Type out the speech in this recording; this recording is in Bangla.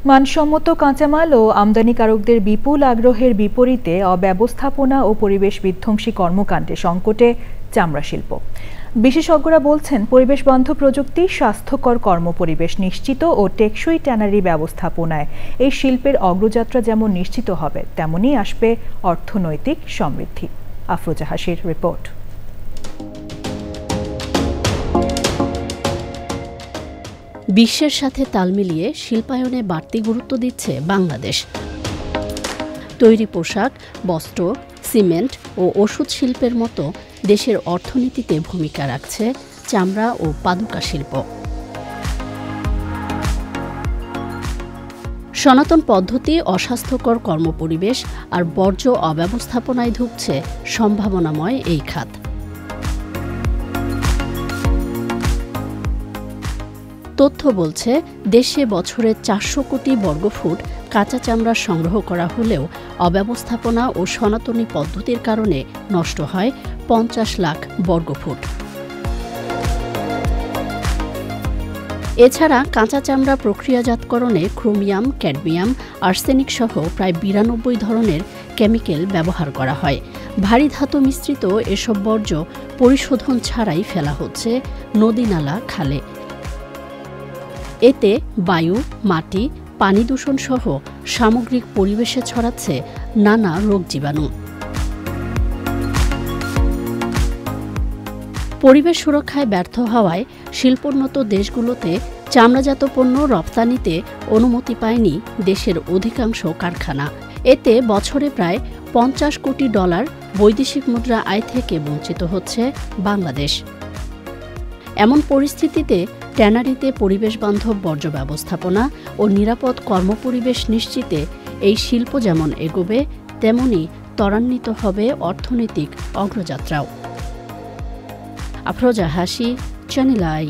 মানসম্মত কাঁচামাল ও আমদানিকারকদের বিপুল আগ্রহের বিপরীতে অব্যবস্থাপনা ও পরিবেশ বিধ্বংসী কর্মকাণ্ডে সংকটে চামড়া শিল্প। বিশেষজ্ঞরা বলছেন, পরিবেশ বান্ধব প্রযুক্তি, স্বাস্থ্যকর কর্মপরিবেশ নিশ্চিত ও টেকসই ট্যানারি ব্যবস্থাপনায় এই শিল্পের অগ্রযাত্রা যেমন নিশ্চিত হবে, তেমনি আসবে অর্থনৈতিক সমৃদ্ধি। আফরোজা হাসির রিপোর্ট। বিশ্বের সাথে তাল মিলিয়ে শিল্পায়নে বাড়তি গুরুত্ব দিচ্ছে বাংলাদেশ। তৈরি পোশাক, বস্ত্র, সিমেন্ট ও ওষুধ শিল্পের মতো দেশের অর্থনীতিতে ভূমিকা রাখছে চামড়া ও পাদুকা শিল্প। সনাতন পদ্ধতি, অস্বাস্থ্যকর কর্মপরিবেশ আর বর্জ্য অব্যবস্থাপনায় ধুঁকছে সম্ভাবনাময় এই খাত। তথ্য বলছে, দেশে বছরে 400 কোটি বর্গফুট কাঁচা চামড়া সংগ্রহ করা হলেও অব্যবস্থাপনা ও সনাতনী পদ্ধতির কারণে নষ্ট হয় 50 লাখ বর্গফুট। এছাড়া কাঁচা চামড়া প্রক্রিয়াজাতকরণে ক্রোমিয়াম, ক্যাডমিয়াম, আর্সেনিক সহ প্রায় 92 ধরনের কেমিক্যাল ব্যবহার করা হয়। ভারী ধাতু মিশ্রিত এসব বর্জ্য পরিশোধন ছাড়াই ফেলা হচ্ছে নদী-নালা, খালে। এতে বায়ু, মাটি, পানি দূষণ সহ সামগ্রিক পরিবেশে ছড়াচ্ছে নানা রোগ জীবাণু। পরিবেশ সুরক্ষায় ব্যর্থ হওয়ায় শিল্পোন্নত দেশগুলোতে চামড়াজাত পণ্য রপ্তানিতে অনুমতি পায়নি দেশের অধিকাংশ কারখানা। এতে বছরে প্রায় $50 কোটি বৈদেশিক মুদ্রা আয় থেকে বঞ্চিত হচ্ছে বাংলাদেশ। এমন পরিস্থিতিতে ট্যানারিতে পরিবেশবান্ধব বর্জ্য ব্যবস্থাপনা ও নিরাপদ কর্মপরিবেশ নিশ্চিতে এই শিল্প যেমন এগোবে, তেমনি ত্বরান্বিত হবে অর্থনৈতিক অগ্রযাত্রাও। আফরোজা হাসি, চ্যানেল আই।